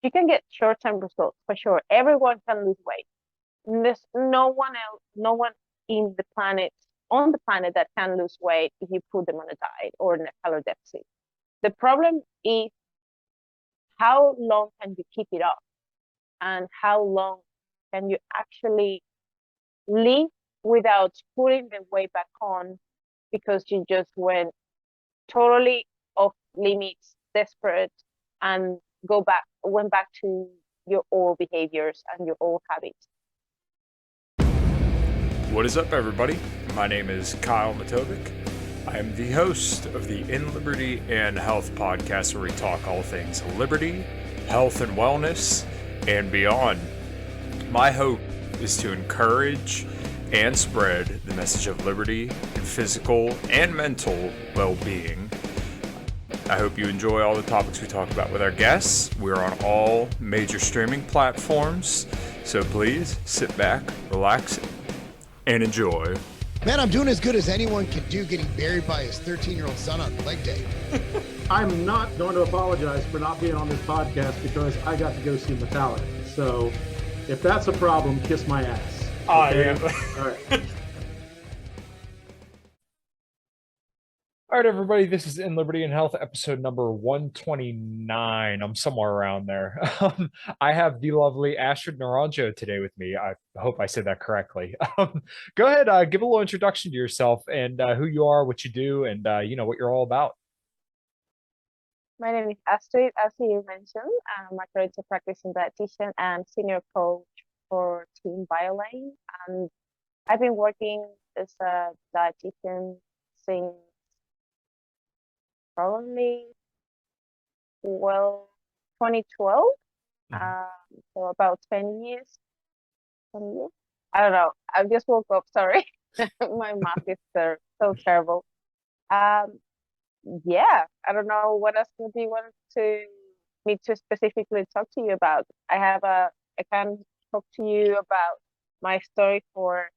you can get short-term results for sure. Everyone can lose weight. There's no one else, no one in the planet, on the planet that can lose weight if you put them on a diet or in a calorie deficit. The problem is how long can you keep it up and how long can you actually live without putting the weight back on because you just totally off limits, desperate, and went back to your old behaviors and your old habits. What is up, everybody? My name is Kyle Matovcik. I am the host of the In Liberty and Health podcast, where we talk all things liberty, health, and wellness, and beyond. My hope is to encourage and spread the message of liberty and physical and mental well-being. I hope you enjoy all the topics we talk about with our guests. We're on all major streaming platforms, so please sit back, relax, and enjoy. Man, I'm doing as good as anyone can do getting buried by his 13-year-old son on leg day. I'm not going to apologize for not being on this podcast because I got to go see Metallica. So if that's a problem, kiss my ass. Okay? All right. All right, everybody, this is In Liberty and Health, episode number 129. I'm somewhere around there. I have the lovely Astrid Naranjo today with me. I hope I said that correctly. Go ahead, give a little introduction to yourself and who you are, what you do, and what you're all about. My name is Astrid, as you mentioned. I'm a currently practicing dietitian and senior coach for Team BioLane. And I've been working as a dietitian since probably 2012, so about 10 years. 10 years. I don't know. I just woke up. Sorry, my math is so terrible. Yeah, I don't know what else do you want me to specifically talk to you about. I can talk to you about my story for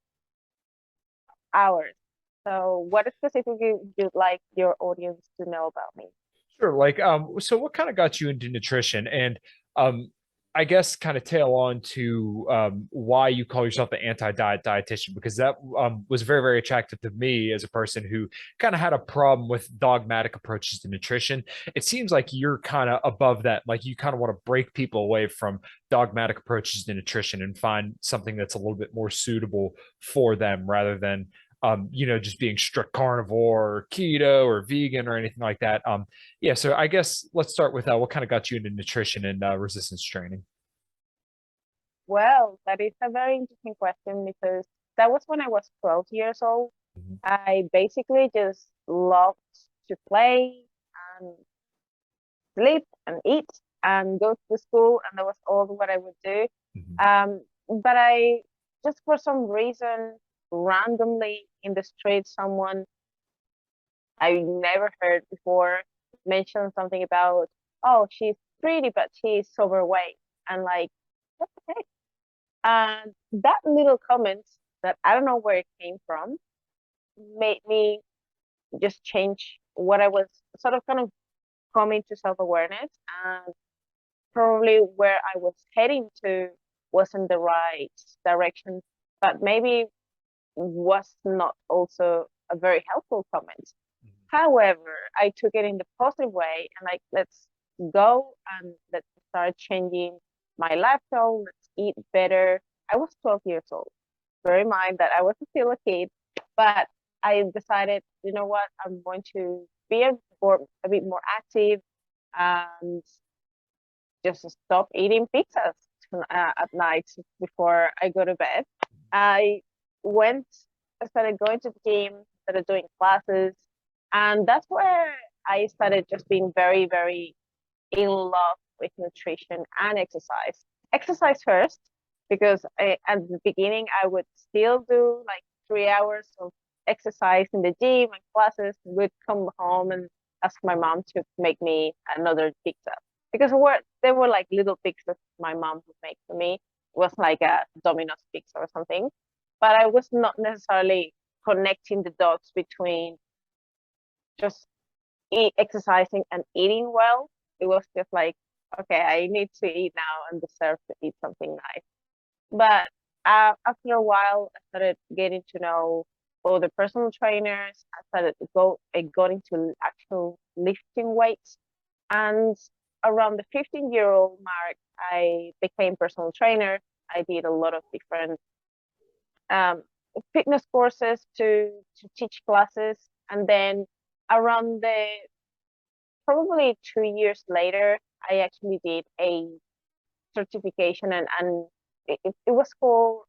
hours. So what specifically you'd like your audience to know about me? Sure. So what kind of got you into nutrition? And I guess kind of tail on to why you call yourself the anti-diet dietitian, because that was very, very attractive to me as a person who kind of had a problem with dogmatic approaches to nutrition. It seems like you're kind of above that. Like you kind of want to break people away from dogmatic approaches to nutrition and find something that's a little bit more suitable for them rather than just being strict carnivore or keto or vegan or anything like that. So I guess let's start with what kind of got you into nutrition and resistance training? Well, that is a very interesting question because that was when I was 12 years old. Mhm. I basically just loved to play and sleep and eat and go to school, and that was all what I would do. Mhm. But I just for some reason randomly in the street someone I never heard before mention something about, oh, she's pretty but she's overweight, and like, what the heck? And that little comment that I don't know where it came from made me just change what I was sort of kind of coming to self-awareness, and probably where I was heading to wasn't the right direction, but maybe was not also a very helpful comment. However, I took it in the positive way and like, let's go and let's start changing my lifestyle. Let's eat better. I was 12 years old. Bear in mind that I was still a kid, but I decided, you know what, I'm going to be a bit more active and just stop eating pizzas at night before I go to bed. I I started going to the gym, started doing classes, and that's where I started just being very, very in love with nutrition and exercise. Exercise first, because at the beginning I would still do like 3 hours of exercise in the gym and classes, would come home and ask my mom to make me another pizza. Because they were like little pizzas my mom would make for me. It was like a Domino's pizza or something. But I was not necessarily connecting the dots between just exercising and eating well. It was just like, okay, I need to eat now and deserve to eat something nice. But after a while, I started getting to know other personal trainers. I got into actual lifting weights. And around the 15-year-old mark, I became personal trainer. I did a lot of different um, fitness courses to teach classes. And then around the probably 2 years later, I actually did a certification, and it was called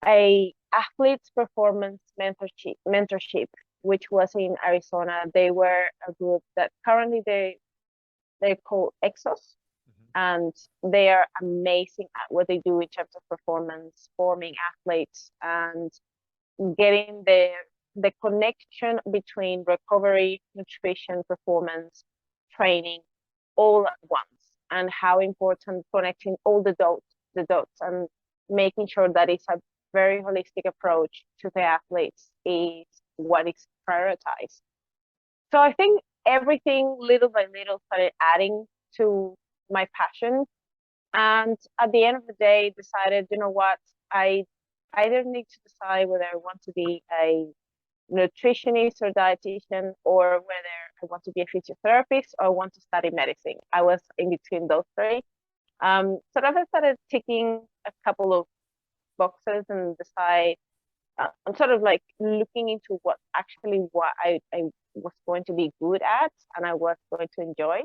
a athletes performance mentorship, which was in Arizona. They were a group that currently they're called Exos, and they are amazing at what they do in terms of performance, forming athletes, and getting the connection between recovery, nutrition, performance, training, all at once, and how important connecting all the dots, and making sure that it's a very holistic approach to the athletes is what is prioritized. So I think everything little by little started adding to my passion. And at the end of the day, decided, you know what, I either need to decide whether I want to be a nutritionist or dietitian, or whether I want to be a physiotherapist or I want to study medicine. I was in between those three. So I started ticking a couple of boxes and decide. I'm sort of like looking into what I was going to be good at and I was going to enjoy.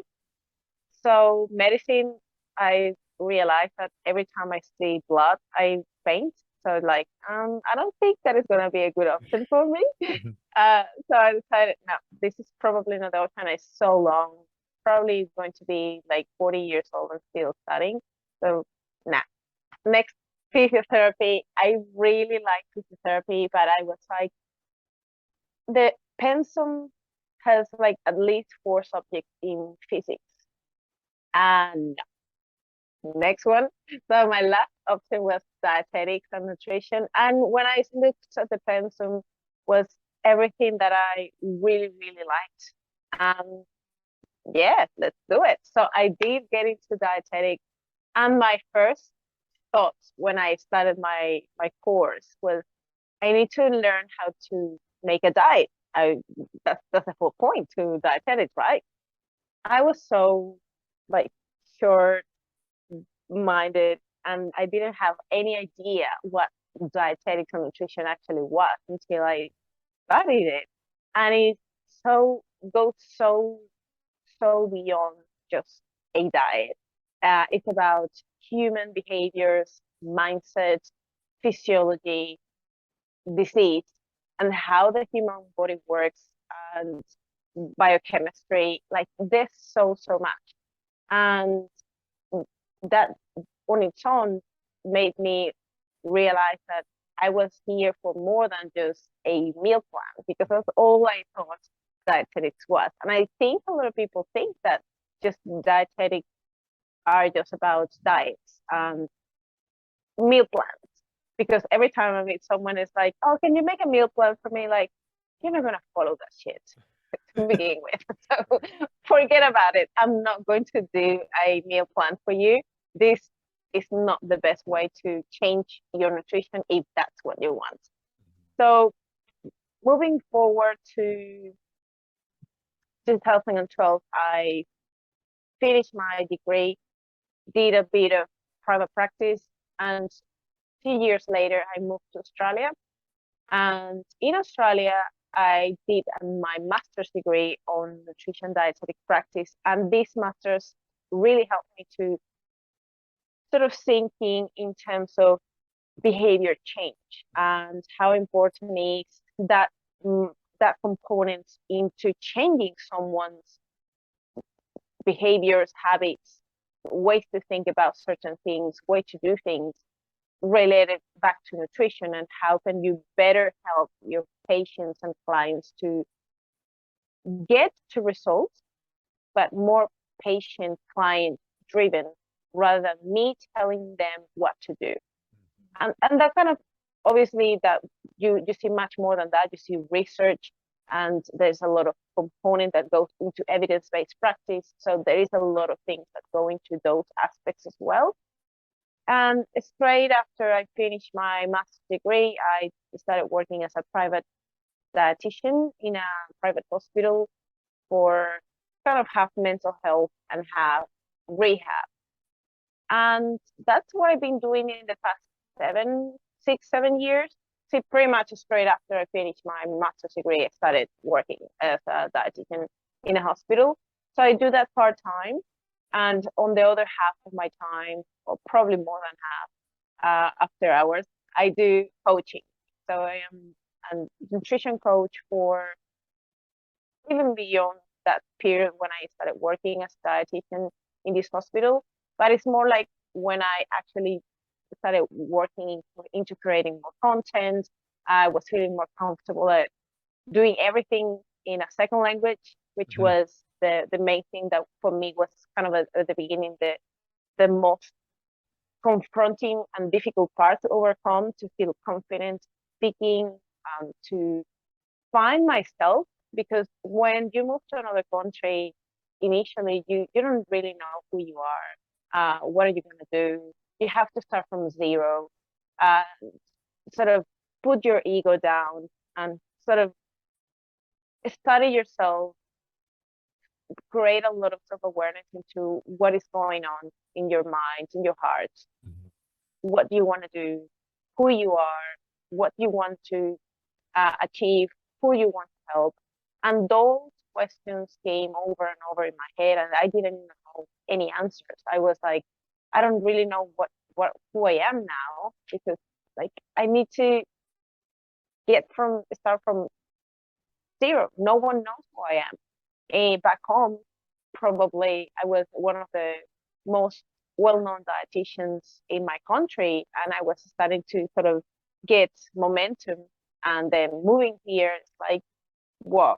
So medicine, I realized that every time I see blood, I faint. So like, I don't think that is gonna be a good option for me. So I decided, no, this is probably not the option. It's so long, probably going to be like 40 years old and still studying. So nah. Next, physiotherapy. I really like physiotherapy, but I was like, the pensum has like at least 4 subjects in physics. And next one. So my last option was dietetics and nutrition. And when I looked at the pensum, was everything that I really, really liked. Yeah, let's do it. So I did get into dietetics. And my first thoughts when I started my course was I need to learn how to make a diet. That's the whole point to dietetics, right? I was so like short minded, and I didn't have any idea what dietetics and nutrition actually was until I studied it. And it so goes so beyond just a diet. It's about human behaviors, mindset, physiology, disease, and how the human body works, and biochemistry. Like there's so much. And that on its own made me realize that I was here for more than just a meal plan, because that's all I thought dietetics was. And I think a lot of people think that just dietetics are just about diets and meal plans. Because every time I meet someone, it's like, oh, can you make a meal plan for me? Like, you're not going to follow that shit to begin with. So forget about it. I'm not going to do a meal plan for you. This is not the best way to change your nutrition if that's what you want. So moving forward to 2012, I finished my degree, did a bit of private practice, and 2 years later, I moved to Australia. And in Australia, I did my master's degree on nutrition dietetic practice. And this master's really helped me to sort of thinking in terms of behavior change and how important is that that component into changing someone's behaviors, habits, ways to think about certain things, way to do things related back to nutrition, and how can you better help your patients and clients to get to results, but more patient client driven rather than me telling them what to do. And that kind of, obviously, that you see much more than that. You see research, and there's a lot of component that goes into evidence-based practice. So there is a lot of things that go into those aspects as well. And straight after I finished my master's degree, I started working as a private dietitian in a private hospital for kind of half mental health and half rehab. And that's what I've been doing in the past 7 years. See, pretty much straight after I finished my master's degree, I started working as a dietitian in a hospital. So I do that part-time. And on the other half of my time, or probably more than half, after hours, I do coaching. So I am a nutrition coach for even beyond that period when I started working as a dietitian in this hospital. But it's more like when I actually started working into creating more content, I was feeling more comfortable at doing everything in a second language, which was the main thing that for me was kind of at the beginning the most confronting and difficult part to overcome, to feel confident speaking, to find myself. Because when you move to another country, initially you don't really know who you are. What are you going to do? You have to start from zero, sort of put your ego down and sort of study yourself, create a lot of self-awareness into what is going on in your mind, in your heart, what you want to do, who you are, what you want to achieve, who you want to help. And those questions came over and over in my head, and I didn't know any answers. I was like, I don't really know who I am now, because like I need to start from zero. No one knows who I am. Back home, probably I was one of the most well-known dietitians in my country, and I was starting to sort of get momentum. And then moving here, it's like, whoa,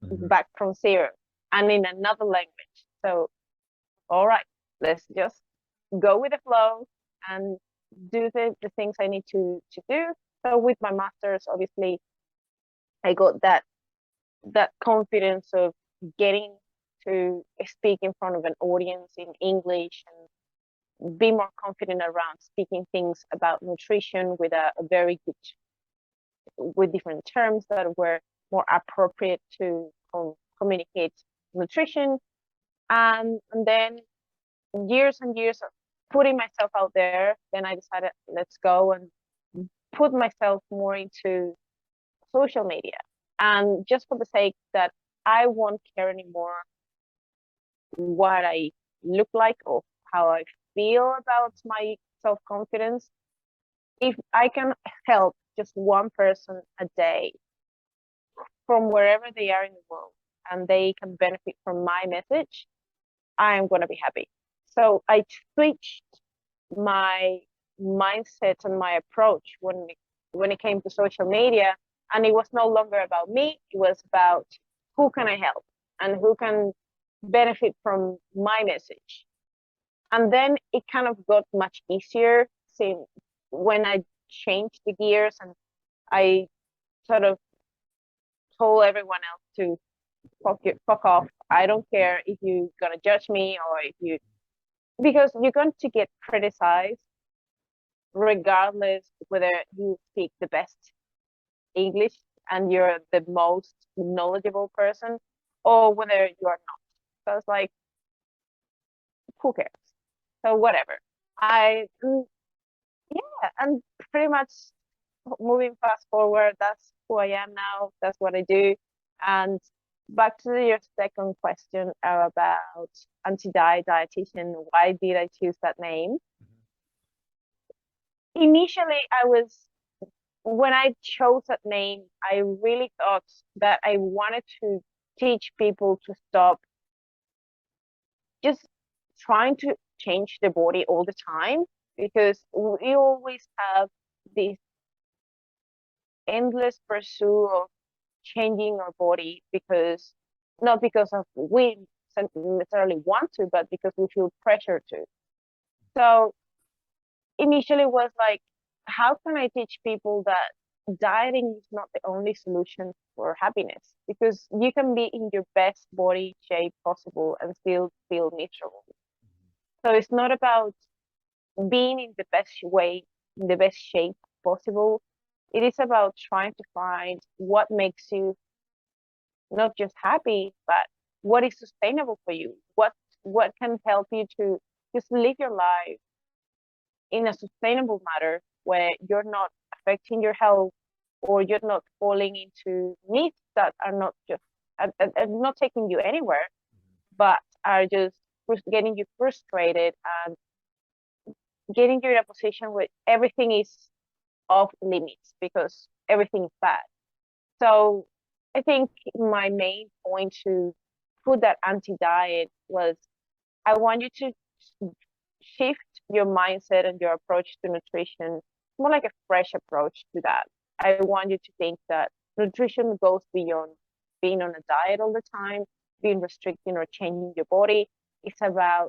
back from zero, and in another language. So, all right, let's just go with the flow and do the things I need to do. So with my master's, obviously, I got that confidence of getting to speak in front of an audience in English and be more confident around speaking things about nutrition with with different terms that were more appropriate to communicate nutrition. And then years and years of putting myself out there, then I decided, let's go and put myself more into social media. And just for the sake that I won't care anymore what I look like or how I feel about my self-confidence, if I can help just one person a day from wherever they are in the world and they can benefit from my message, I'm going to be happy. So I switched my mindset and my approach when it came to social media, and it was no longer about me. It was about who can I help and who can benefit from my message. And then it kind of got much easier when I changed the gears and I sort of told everyone else to fuck off. I don't care if you're gonna judge me or because you're going to get criticized regardless whether you speak the best English and you're the most knowledgeable person or whether you're not. So it's like, who cares? So whatever. And pretty much moving fast forward, that's who I am now. That's what I do. And back to your second question about anti-diet dietitian, why did I choose that name? Initially, when I chose that name, I really thought that I wanted to teach people to stop just trying to change the body all the time, because we always have this endless pursuit of changing our body, because not because of we necessarily want to, but because we feel pressure to. So initially was like, how can I teach people that dieting is not the only solution for happiness, because you can be in your best body shape possible and still feel miserable. So it's not about being in the best way, in the best shape possible. It is about trying to find what makes you not just happy, but what is sustainable for you. What can help you to just live your life in a sustainable manner where you're not affecting your health, or you're not falling into myths that are not just are not taking you anywhere, but are just getting you frustrated and getting you in a position where everything is off limits because everything is bad. So I think my main point to put that anti-diet was, I want you to shift your mindset and your approach to nutrition, more like a fresh approach to that. I want you to think that nutrition goes beyond being on a diet all the time, being restricting or changing your body. It's about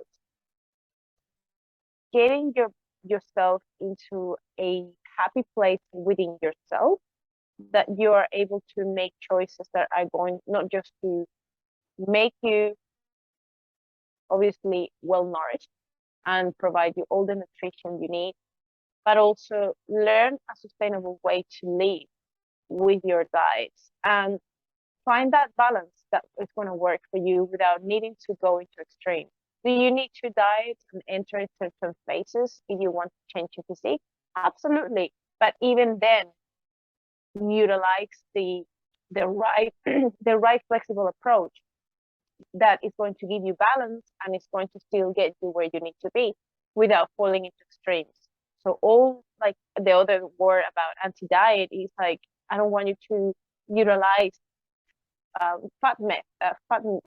getting yourself into a happy place within yourself, that you are able to make choices that are going not just to make you obviously well nourished and provide you all the nutrition you need, but also learn a sustainable way to live with your diets and find that balance that is going to work for you without needing to go into extreme. Do you need to diet and enter certain phases if you want to change your physique? Absolutely. But even then, utilize the right the right flexible approach that is going to give you balance and is going to still get you where you need to be without falling into extremes. So all, like, the other word about anti-diet is like, I don't want you to utilize fat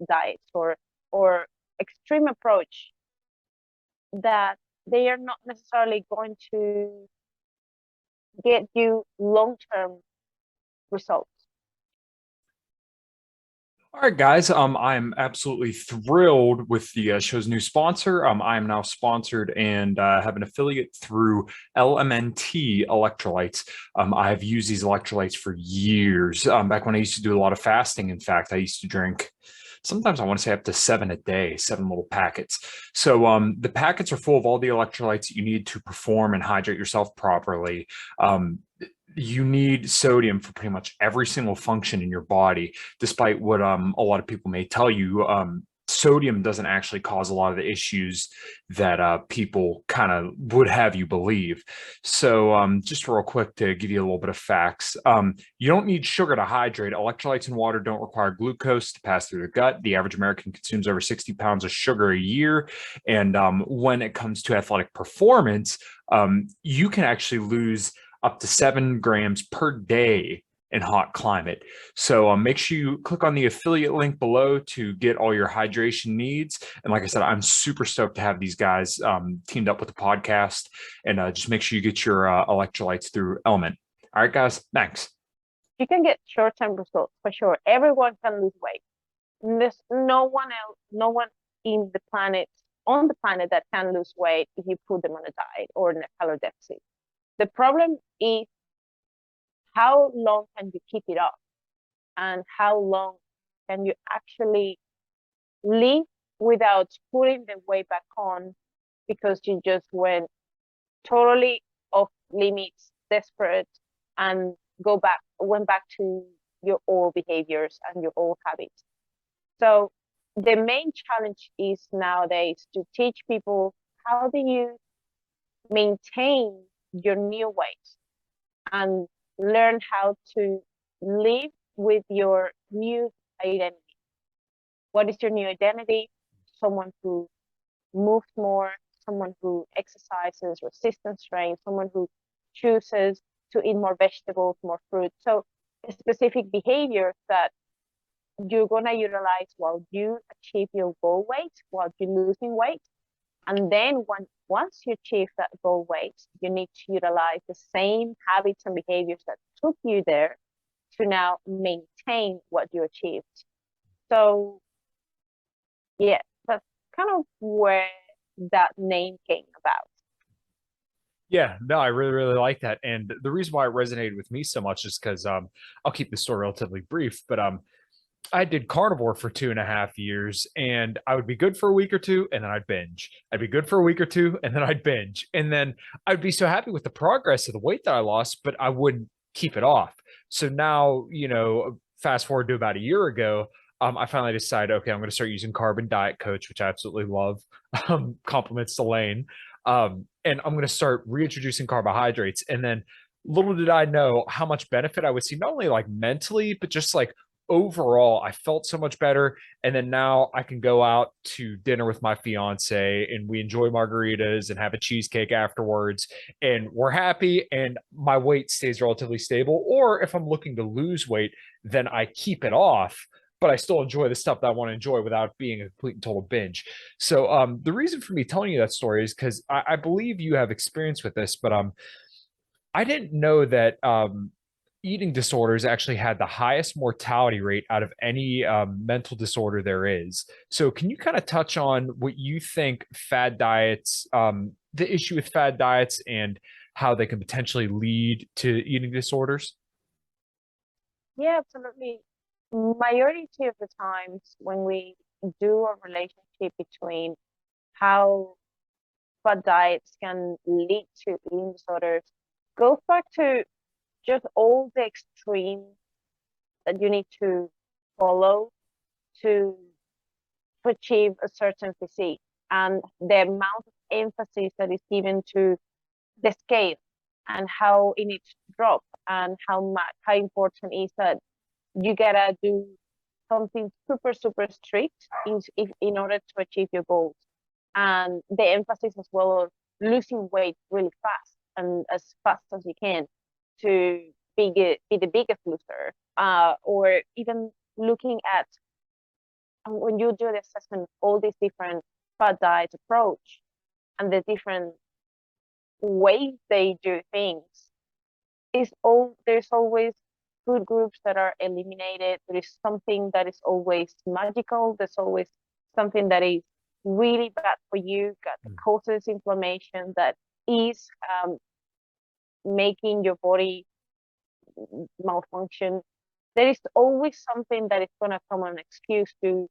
diets or extreme approach that they are not necessarily going to get you long-term results. All right, guys. I'm absolutely thrilled with the show's new sponsor. I am now sponsored and have an affiliate through LMNT electrolytes. I've used these electrolytes for years. Back when I used to do a lot of fasting, in fact, I used to drink, sometimes I want to say up to 7 a day, 7 little packets. So the packets are full of all the electrolytes that you need to perform and hydrate yourself properly. You need sodium for pretty much every single function in your body, despite what a lot of people may tell you. Sodium doesn't actually cause a lot of the issues that people kind of would have you believe. So just real quick to give you a little bit of facts. You don't need sugar to hydrate. Electrolytes and water don't require glucose to pass through the gut. The average American consumes over 60 pounds of sugar a year. And when it comes to athletic performance, you can actually lose up to 7 grams per day in hot climate. So make sure you click on the affiliate link below to get all your hydration needs. And like I said, I'm super stoked to have these guys teamed up with the podcast, and just make sure you get your electrolytes through Element. All right, guys, thanks. You can get short-term results for sure. Everyone can lose weight. There's no one on the planet that can lose weight if you put them on a diet or in a calorie deficit. The problem is, how long can you keep it up, and how long can you actually live without putting the weight back on because you just went totally off limits, desperate, and went back to your old behaviors and your old habits. So the main challenge is nowadays to teach people, how do you maintain your new weight and learn how to live with your new identity. What is your new identity? Someone who moves more, someone who exercises resistance training, someone who chooses to eat more vegetables, more fruit. So specific behaviors that you're going to utilize while you achieve your goal weight, while you're losing weight. And then once you achieve that goal weight, you need to utilize the same habits and behaviors that took you there to now maintain what you achieved. So yeah, that's kind of where that name came about. Yeah, no, I really, really like that. And the reason why it resonated with me so much is because I'll keep the story relatively brief, but I did carnivore for 2.5 years, and I would be good for a week or two and then I'd binge. I'd be good for a week or two and then I'd binge. And then I'd be so happy with the progress of the weight that I lost, but I wouldn't keep it off. So now, fast forward to about a year ago, I finally decided, okay, I'm going to start using Carbon Diet Coach, which I absolutely love. Compliments to Lane. And I'm going to start reintroducing carbohydrates. And then little did I know how much benefit I would see, not only like mentally, but just like overall. I felt so much better. And then now I can go out to dinner with my fiance and we enjoy margaritas and have a cheesecake afterwards. And we're happy and my weight stays relatively stable. Or if I'm looking to lose weight, then I keep it off, but I still enjoy the stuff that I want to enjoy without being a complete and total binge. So the reason for me telling you that story is because I believe you have experience with this, but I didn't know that eating disorders actually had the highest mortality rate out of any mental disorder there is. So can you kind of touch on what you think fad diets, the issue with fad diets and how they can potentially lead to eating disorders? Yeah, absolutely. Majority of the times when we do a relationship between how fad diets can lead to eating disorders, goes back to just all the extremes that you need to follow to achieve a certain physique, and the amount of emphasis that is given to the scale and how it needs to drop, and how important is that you gotta do something super strict in order to achieve your goals, and the emphasis as well of losing weight really fast and as fast as you can to be the biggest loser, or even looking at when you do the assessment of all these different fad diet approach and the different ways they do things, there's always food groups that are eliminated. There is something that is always magical. There's always something that is really bad for you, that causes inflammation, that is making your body malfunction. There is always something that is going to come an excuse to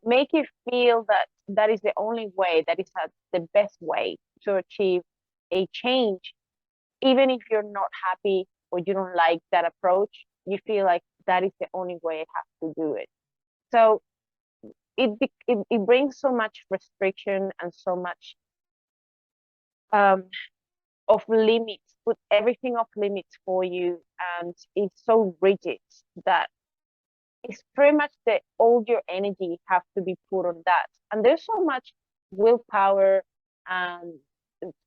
make you feel that that is the only way, that is the best way to achieve a change. Even if you're not happy or you don't like that approach, you feel like that is the only way I have to do it. So it brings so much restriction and so much of limits, put everything off limits for you, and it's so rigid that it's pretty much that all your energy have to be put on that. And there's so much willpower and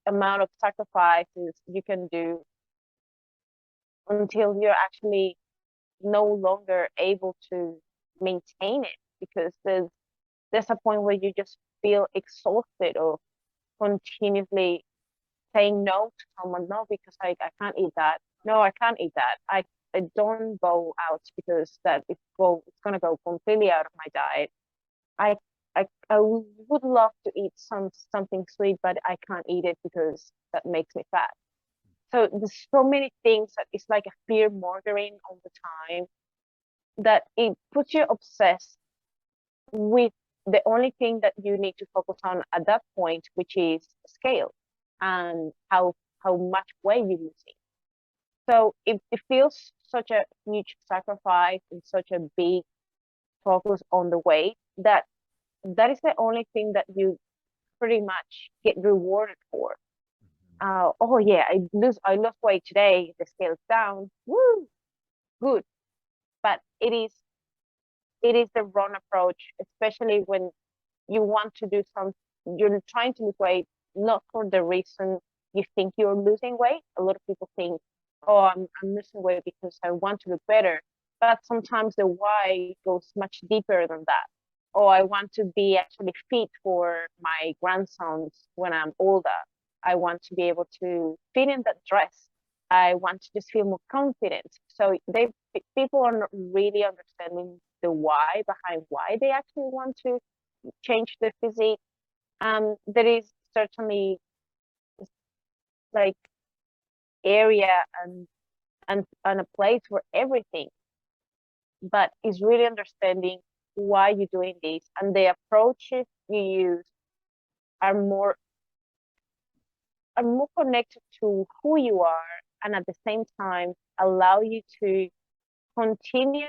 amount of sacrifices you can do until you're actually no longer able to maintain it, because there's a point where you just feel exhausted of continuously saying no to someone. No, because I can't eat that. No, I can't eat that. I don't go out because it's gonna go completely out of my diet. I would love to eat something sweet, but I can't eat it because that makes me fat. So there's so many things that it's like a fear mongering all the time, that it puts you obsessed with the only thing that you need to focus on at that point, which is scale and how much weight you're losing. So it feels such a huge sacrifice and such a big focus on the weight, that is the only thing that you pretty much get rewarded for. Oh yeah, I lost weight today, the scale's down, woo, good. But it is the wrong approach, especially when you want to do you're trying to lose weight not for the reason you think you're losing weight. A lot of people think, oh, I'm losing weight because I want to look better. But sometimes the why goes much deeper than that. Oh, I want to be actually fit for my grandsons when I'm older. I want to be able to fit in that dress. I want to just feel more confident. So people are not really understanding the why behind why they actually want to change their physique. There is certainly like area and a place for everything, but it's really understanding why you're doing this, and the approaches you use are more connected to who you are, and at the same time allow you to continue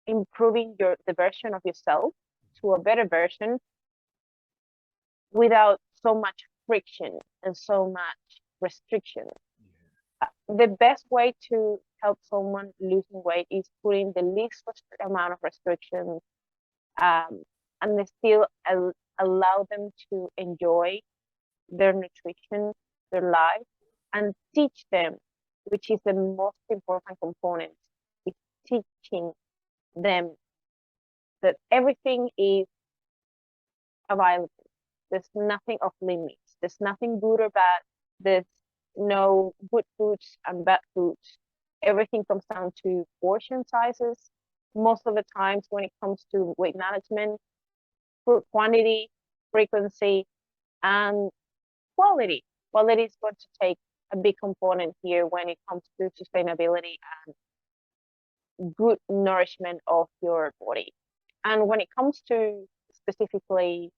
improving the version of yourself to a better version without so much friction and so much restriction. The best way to help someone losing weight is putting the least amount of restrictions, and they still allow them to enjoy their nutrition, their life, and teach them, which is the most important component, is teaching them that everything is available. There's nothing off limits. There's nothing good or bad. There's no good foods and bad foods. Everything comes down to portion sizes. Most of the times when it comes to weight management, food quantity, frequency, and quality. Quality is going to take a big component here when it comes to sustainability and good nourishment of your body. And when it comes to specifically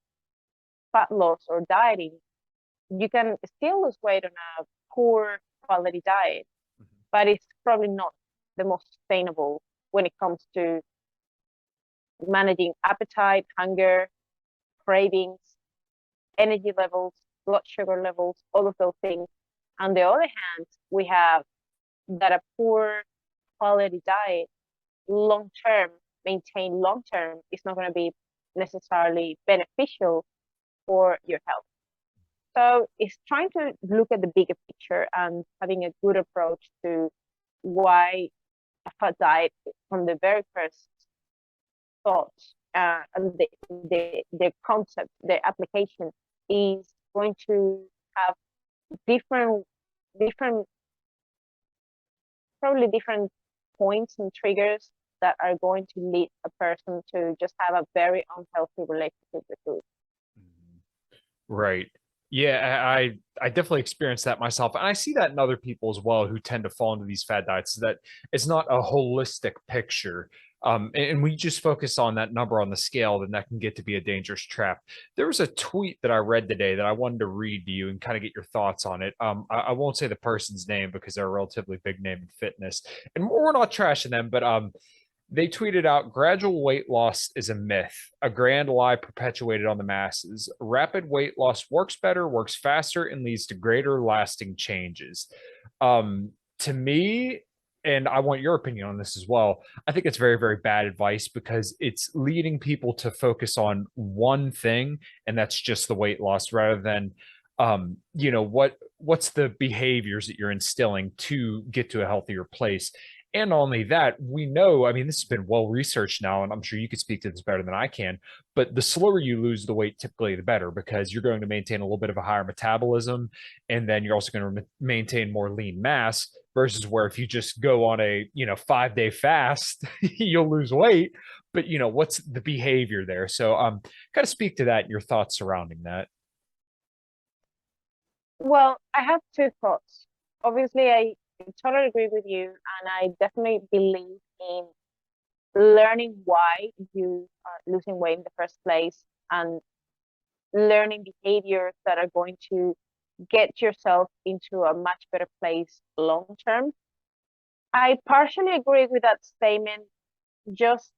fat loss or dieting, you can still lose weight on a poor quality diet, but it's probably not the most sustainable when it comes to managing appetite, hunger, cravings, energy levels, blood sugar levels, all of those things. On the other hand, we have that a poor quality diet, maintained long term, is not going to be necessarily beneficial for your health. So it's trying to look at the bigger picture and having a good approach to why a fat diet from the very first thought, and the concept, the application is going to have different probably different points and triggers that are going to lead a person to just have a very unhealthy relationship with food. Right. Yeah, I definitely experienced that myself. And I see that in other people as well who tend to fall into these fad diets, that it's not a holistic picture. And we just focus on that number on the scale, then that can get to be a dangerous trap. There was a tweet that I read today that I wanted to read to you and kind of get your thoughts on it. I won't say the person's name because they're a relatively big name in fitness, and we're not trashing them, but they tweeted out, gradual weight loss is a myth, a grand lie perpetuated on the masses. Rapid weight loss works better, works faster, and leads to greater lasting changes. To me, and I want your opinion on this as well, I think it's very, very bad advice because it's leading people to focus on one thing, and that's just the weight loss, rather than what's the behaviors that you're instilling to get to a healthier place. And not only that, we know, I mean, this has been well researched now, and I'm sure you could speak to this better than I can, but the slower you lose the weight, typically the better, because you're going to maintain a little bit of a higher metabolism, and then you're also going to maintain more lean mass, versus where if you just go on a 5-day fast, you'll lose weight. But what's the behavior there? So kind of speak to that and your thoughts surrounding that. Well, I have two thoughts. Obviously, I totally agree with you, and I definitely believe in learning why you are losing weight in the first place, and learning behaviors that are going to get yourself into a much better place long term. I partially agree with that statement. Just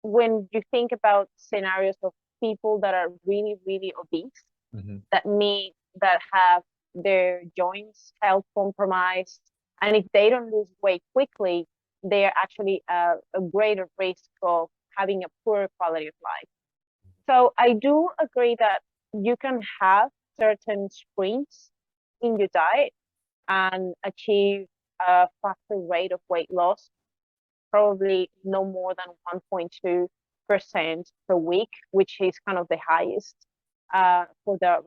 when you think about scenarios of people that are really, really obese, that have their joints health compromised, and if they don't lose weight quickly, they are actually a greater risk of having a poor quality of life. So I do agree that you can have certain sprints in your diet and achieve a faster rate of weight loss, probably no more than 1.2% per week, which is kind of the highest for the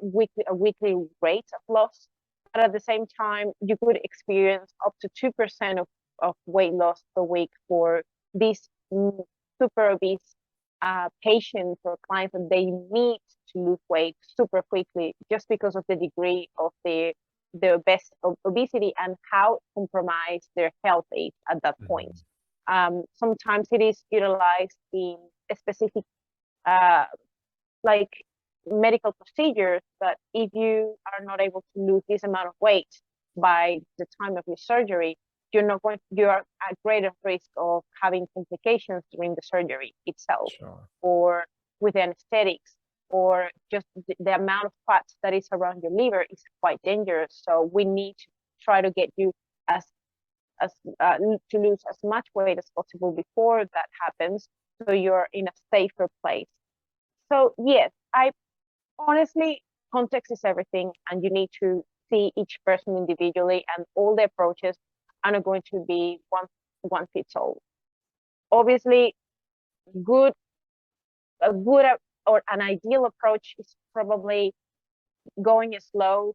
weekly rate of loss. But at the same time, you could experience up to 2% of weight loss per week for these super obese patients or clients that they need to lose weight super quickly just because of the degree of their best obesity and how compromised their health is at that point. Sometimes it is utilized in a specific like medical procedures, but if you are not able to lose this amount of weight by the time of your surgery, you are at greater risk of having complications during the surgery itself, or with anesthetics, or just the amount of fat that is around your liver is quite dangerous. So we need to try to get you to lose as much weight as possible before that happens, so you're in a safer place. So yes, I honestly, context is everything, and you need to see each person individually, and all the approaches are not going to be one fits all. Obviously, a good or an ideal approach is probably going slow,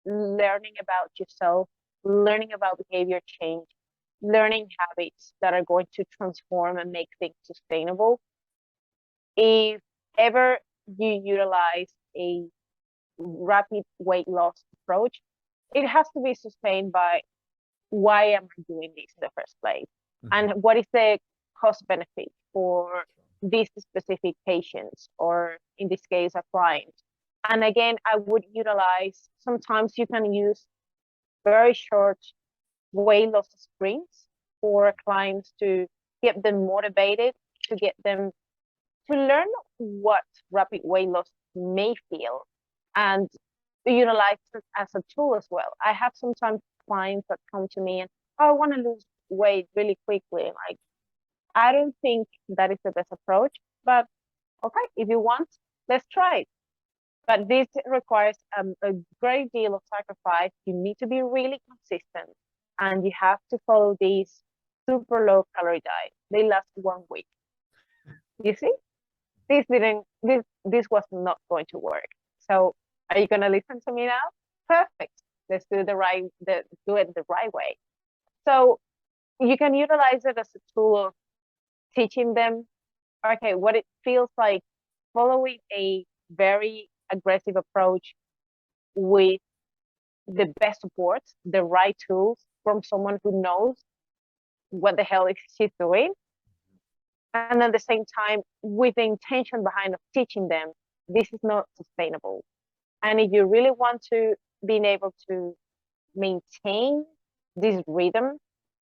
learning about yourself, learning about behavior change, learning habits that are going to transform and make things sustainable. If ever you utilize a rapid weight loss approach, it has to be sustained by why am I doing this in the first place? And what is the cost benefit for these specific patients, or in this case, a client? And again, I would utilize, sometimes you can use very short weight loss sprints for clients to get them motivated, to get them to learn what rapid weight loss may feel, and utilize it as a tool as well. I have sometimes clients that come to me and, oh, I want to lose weight really quickly. Like, I don't think that is the best approach, but okay, if you want, let's try it. But this requires a great deal of sacrifice. You need to be really consistent, and you have to follow these super low calorie diet. They last 1 week. You see, this was not going to work. So are you gonna listen to me now? Perfect. Let's do it the right way. So you can utilize it as a tool of teaching them, okay, what it feels like following a very aggressive approach with the best support, the right tools from someone who knows what the hell she's doing. And at the same time, with the intention behind of teaching them, this is not sustainable. And if you really want to be able to maintain this rhythm,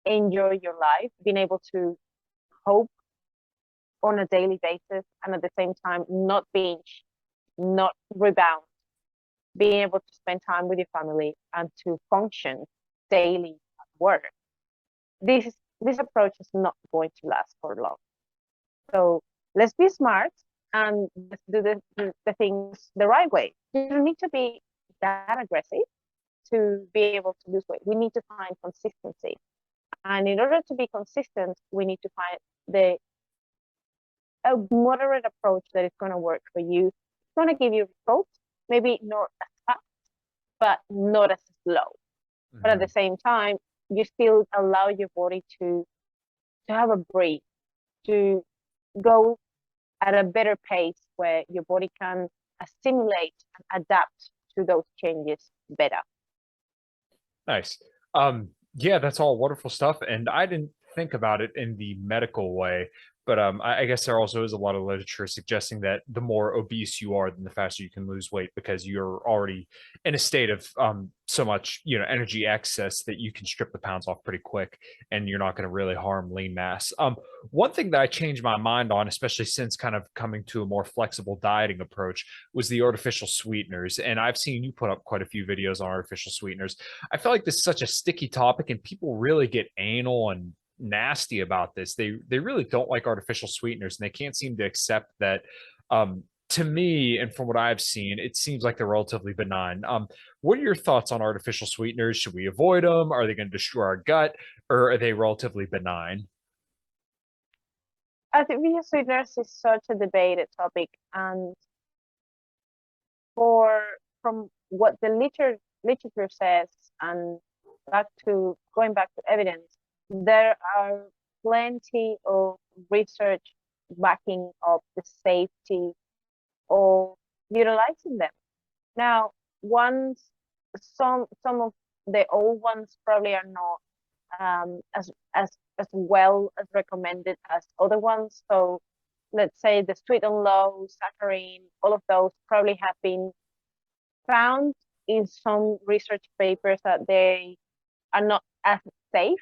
enjoy your life, being able to cope on a daily basis, and at the same time, not binge, not rebound, being able to spend time with your family and to function daily at work, this approach is not going to last for long. So let's be smart and let's do the things the right way. You don't need to be that aggressive to be able to lose weight. We need to find consistency. And in order to be consistent, we need to find a moderate approach that is going to work for you. It's going to give you results, maybe not as fast, but not as slow. But at the same time, you still allow your body to have a break, to go at a better pace where your body can assimilate and adapt to those changes better. Nice. Yeah, that's all wonderful stuff. And I didn't think about it in the medical way, but I guess there also is a lot of literature suggesting that the more obese you are, then the faster you can lose weight, because you're already in a state of so much energy excess that you can strip the pounds off pretty quick, and you're not going to really harm lean mass. One thing that I changed my mind on, especially since kind of coming to a more flexible dieting approach, was the artificial sweeteners. And I've seen you put up quite a few videos on artificial sweeteners. I feel like this is such a sticky topic, and people really get anal and nasty about this. They really don't like artificial sweeteners, and they can't seem to accept that. To me, and from what I've seen, it seems like they're relatively benign. What are your thoughts on artificial sweeteners? Should we avoid them? Are they going to destroy our gut, or are they relatively benign? Artificial sweeteners is such a debated topic, and from what the literature says, and going back to evidence, there are plenty of research backing up the safety of utilizing them. Now, ones some of the old ones probably are not as well as recommended as other ones. So let's say the sweet and low, saccharin, all of those probably have been found in some research papers that they are not as safe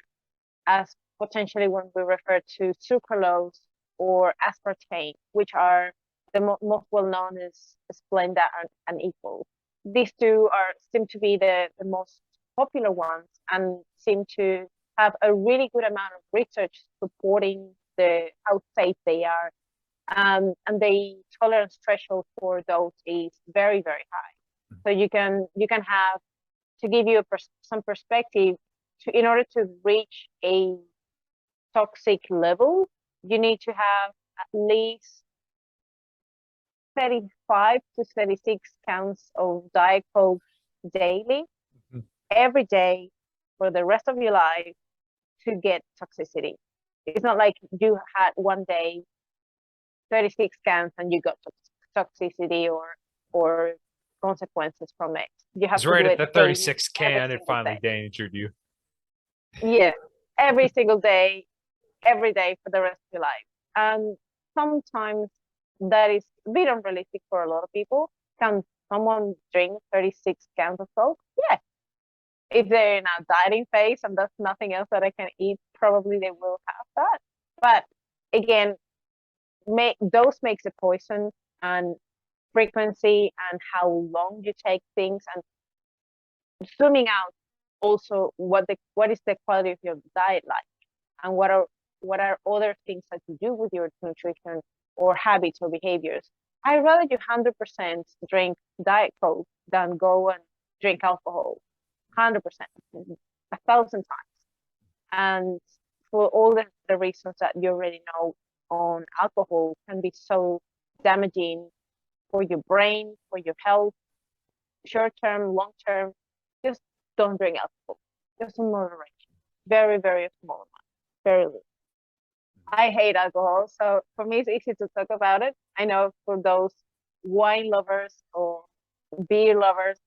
as potentially when we refer to sucralose or aspartame, which are the most well known as Splenda and Equal. These two seem to be the most popular ones and seem to have a really good amount of research supporting how safe they are. And the tolerance threshold for those is very, very high. So you can have, to give you some perspective, in order to reach a toxic level, you need to have at least 35 to 36 counts of Diet Coke daily, every day for the rest of your life to get toxicity. It's not like you had one day 36 counts and you got toxicity or consequences from it. You have It's to right do at it the daily, 36 every can, it single finally day. endangered you. Yeah, every single day, every day for the rest of your life. And sometimes that is a bit unrealistic for a lot of people. Can someone drink 36 cans of Coke? Yeah. If they're in a dieting phase and there's nothing else that I can eat, probably they will have that. But again, dose makes a poison, and frequency and how long you take things, and zooming out also what is the quality of your diet like, and what are other things that you do with your nutrition or habits or behaviors. I'd rather you 100% drink Diet Coke than go and drink alcohol 100%, 1,000 times. And for all the reasons that you already know on alcohol, can be so damaging for your brain, for your health, short term, long term. Just don't drink alcohol. Just in moderation. Very, very small amount. Very little. I hate alcohol, so for me it's easy to talk about it. I know for those wine lovers or beer lovers,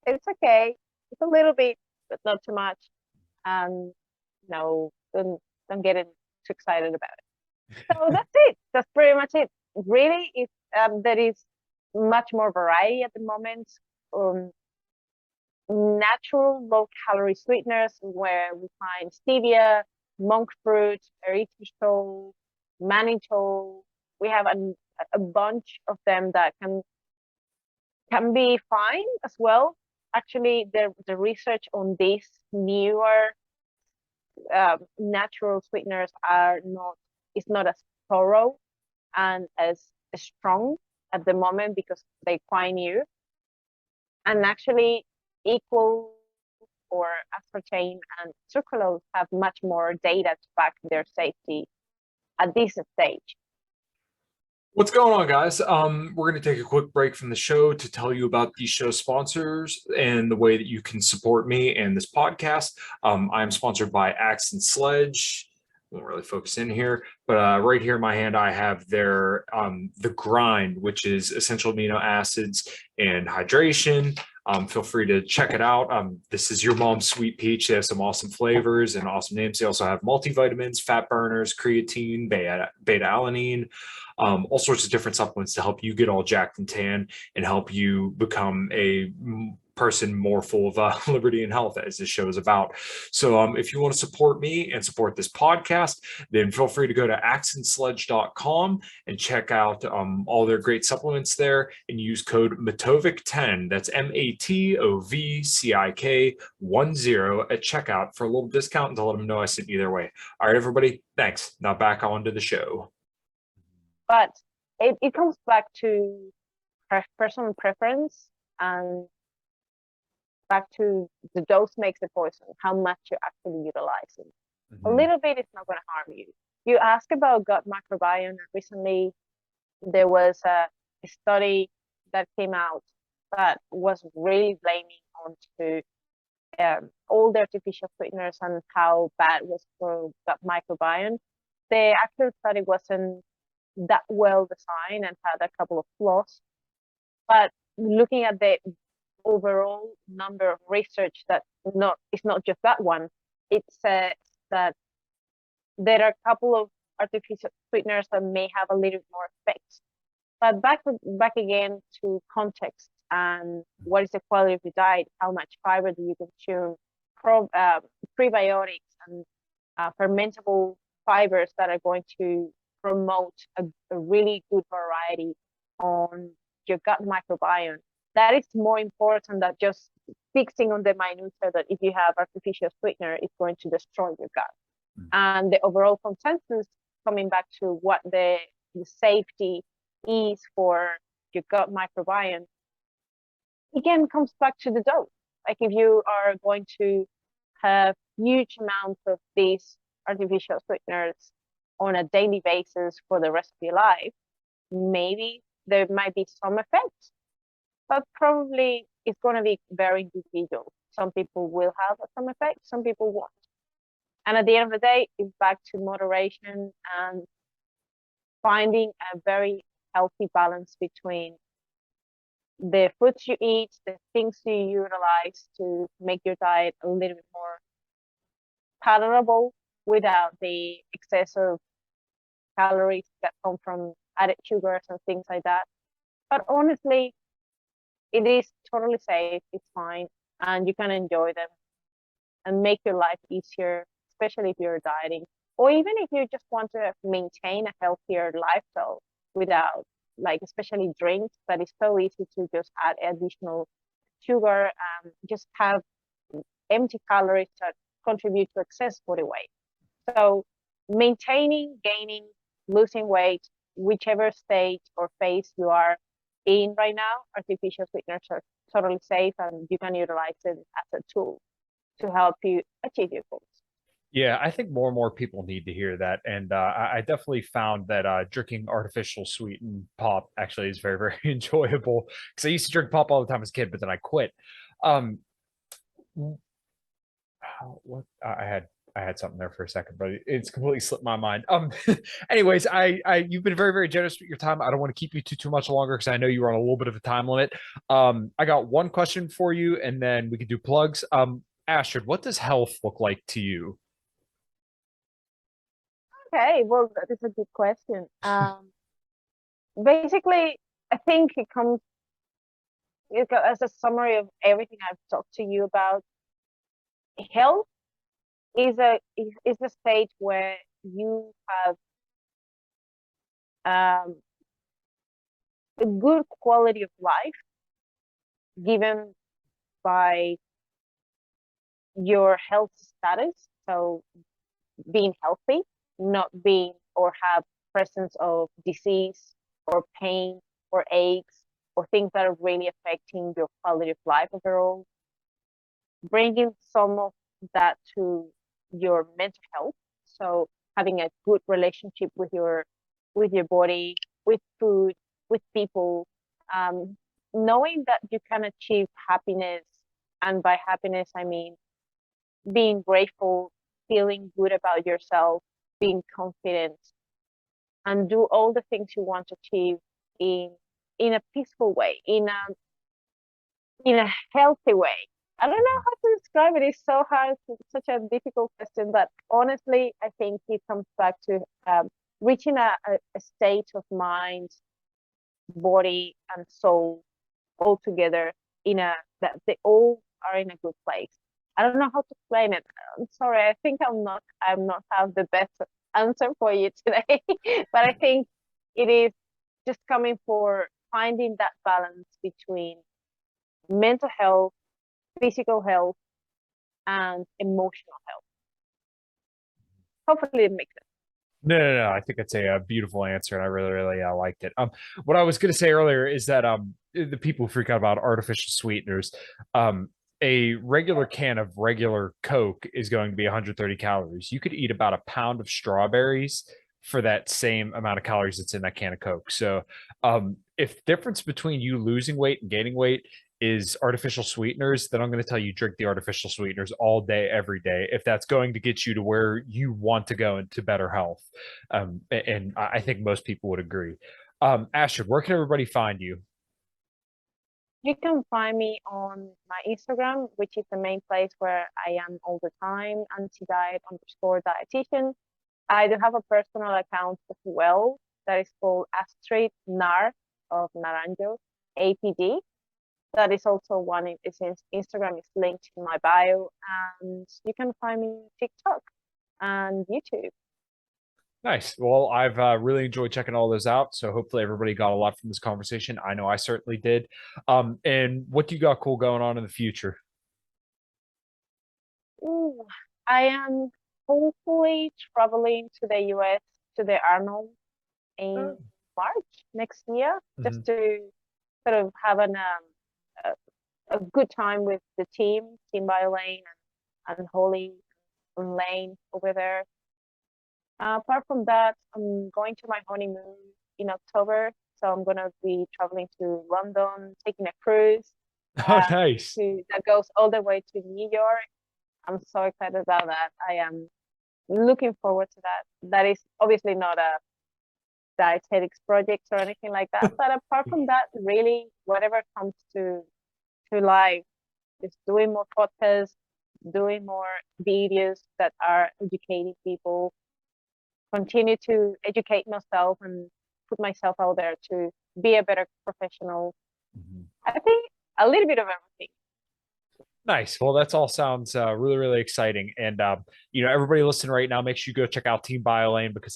it's okay. It's a little bit, but not too much. And no, don't get too excited about it. So that's it. That's pretty much it. Really, there is much more variety at the moment. Natural low-calorie sweeteners where we find stevia, monk fruit, erythritol, mannitol. We have a bunch of them that can be fine as well. Actually, the research on these newer natural sweeteners is not as thorough and as strong at the moment because they're quite new. And actually, Equal or aspartame and sucralose have much more data to back their safety at this stage. What's going on, guys? We're going to take a quick break from the show to tell you about these show sponsors and the way that you can support me and this podcast. I'm sponsored by Axe and Sledge. Won't really focus in here, but right here in my hand, I have their The Grind, which is essential amino acids and hydration. Feel free to check it out. This is your mom's sweet peach. They have some awesome flavors and awesome names. They also have multivitamins, fat burners, creatine, beta-alanine, all sorts of different supplements to help you get all jacked and tan and help you become a person more full of liberty and health, as this show is about. So if you want to support me and support this podcast, then feel free to go to axandsledge.com and check out all their great supplements there and use code Matovcik10. That's MATOVCIK 10 at checkout for a little discount and to let them know I sent you their way. All right, everybody. Thanks. Now back on to the show. But it comes back to personal preference and back to the dose makes the poison, how much you're actually utilizing. A little bit is not going to harm you. You ask about gut microbiome. Recently, there was a study that came out that was really blaming onto all the artificial sweeteners and how bad it was for gut microbiome. The actual study wasn't that well designed and had a couple of flaws. But looking at the overall number of research that it's not just that one, it says that there are a couple of artificial sweeteners that may have a little more effects. But back again to context and what is the quality of your diet, how much fiber do you consume, prebiotics and fermentable fibers that are going to promote a really good variety on your gut microbiome. That is more important than just fixing on the minutia that if you have artificial sweetener, it's going to destroy your gut. And the overall consensus, coming back to what the safety is for your gut microbiome, again, comes back to the dose. Like if you are going to have huge amounts of these artificial sweeteners on a daily basis for the rest of your life, maybe there might be some effects, but probably it's going to be very individual. Some people will have some effect, some people won't. And at the end of the day, it's back to moderation and finding a very healthy balance between the foods you eat, the things you utilize to make your diet a little bit more palatable without the excess of calories that come from added sugars and things like that. But honestly, it is totally safe, it's fine, and you can enjoy them and make your life easier, especially if you're dieting, or even if you just want to maintain a healthier lifestyle without, like, especially drinks, that is so easy to just add additional sugar and just have empty calories that contribute to excess body weight. So maintaining, gaining, losing weight, whichever stage or phase you are in right now, artificial sweeteners are totally safe and you can utilize it as a tool to help you achieve your goals. Yeah, I think more and more people need to hear that. And I definitely found that drinking artificial sweetened pop actually is very, very enjoyable. Because I used to drink pop all the time as a kid, but then I quit. What I had something there for a second, but it's completely slipped my mind. Anyways, you've been very, very generous with your time. I don't want to keep you too much longer because I know you were on a little bit of a time limit. I got one question for you, and then we can do plugs. Astrid, what does health look like to you? Okay, well, that is a good question. Basically, I think it comes as a summary of everything I've talked to you about. Health is a state where you have a good quality of life given by your health status. So being healthy, not being or have presence of disease or pain or aches or things that are really affecting your quality of life overall. Bringing some of that to your mental health. So having a good relationship with your body, with food, with people, knowing that you can achieve happiness, and by happiness I mean being grateful, feeling good about yourself, being confident, and do all the things you want to achieve in a peaceful way, in a healthy way. I don't know how to describe it. It's so hard. It's such a difficult question, but honestly, I think it comes back to reaching a state of mind, body, and soul all together that they all are in a good place. I don't know how to explain it. I'm sorry. I think I'm not have the best answer for you today, but I think it is just coming for finding that balance between mental health, physical health, and emotional health. Hopefully it makes sense. No. I think it's a beautiful answer, and I really, really liked it. What I was going to say earlier is that the people who freak out about artificial sweeteners, a regular can of regular Coke is going to be 130 calories. You could eat about a pound of strawberries for that same amount of calories that's in that can of Coke. So if the difference between you losing weight and gaining weight is artificial sweeteners, then I'm going to tell you drink the artificial sweeteners all day, every day, if that's going to get you to where you want to go into better health. And I think most people would agree. Astrid, where can everybody find you? You can find me on my Instagram, which is the main place where I am all the time, anti-diet_dietitian. I do have a personal account as well that is called Astrid of Naranjo, APD. That is also one, since Instagram is linked in my bio, and you can find me on TikTok and YouTube. Nice. Well, I've really enjoyed checking all those out. So hopefully everybody got a lot from this conversation. I know I certainly did. And what do you got cool going on in the future? Ooh, I am hopefully traveling to the US, to the Arnold in March next year, just to sort of have a good time with the team by Lane and Holly and Lane over there. Apart from that, I'm going to my honeymoon in October, so I'm gonna be traveling to London, taking a cruise Oh, nice. that goes all the way to New York. I'm so excited about that. I am looking forward to that. That is obviously not a dietetics project or anything like that, but apart from that, really, whatever comes to life, just doing more podcasts, doing more videos that are educating people, continue to educate myself and put myself out there to be a better professional. I think a little bit of everything. Nice. Well, that's all sounds really, really exciting. And, everybody listening right now, make sure you go check out Team BioLane, because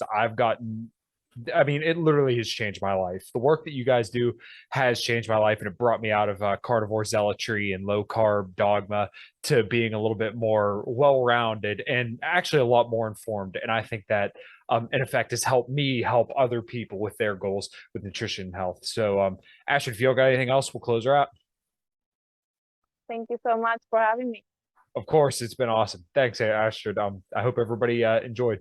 it literally has changed my life. The work that you guys do has changed my life, and it brought me out of carnivore zealotry and low carb dogma to being a little bit more well-rounded and actually a lot more informed. And I think that, in effect, has helped me help other people with their goals with nutrition and health. So, Astrid, if you don't got anything else, we'll close her out. Thank you so much for having me. Of course, it's been awesome. Thanks, Astrid. I hope everybody enjoyed.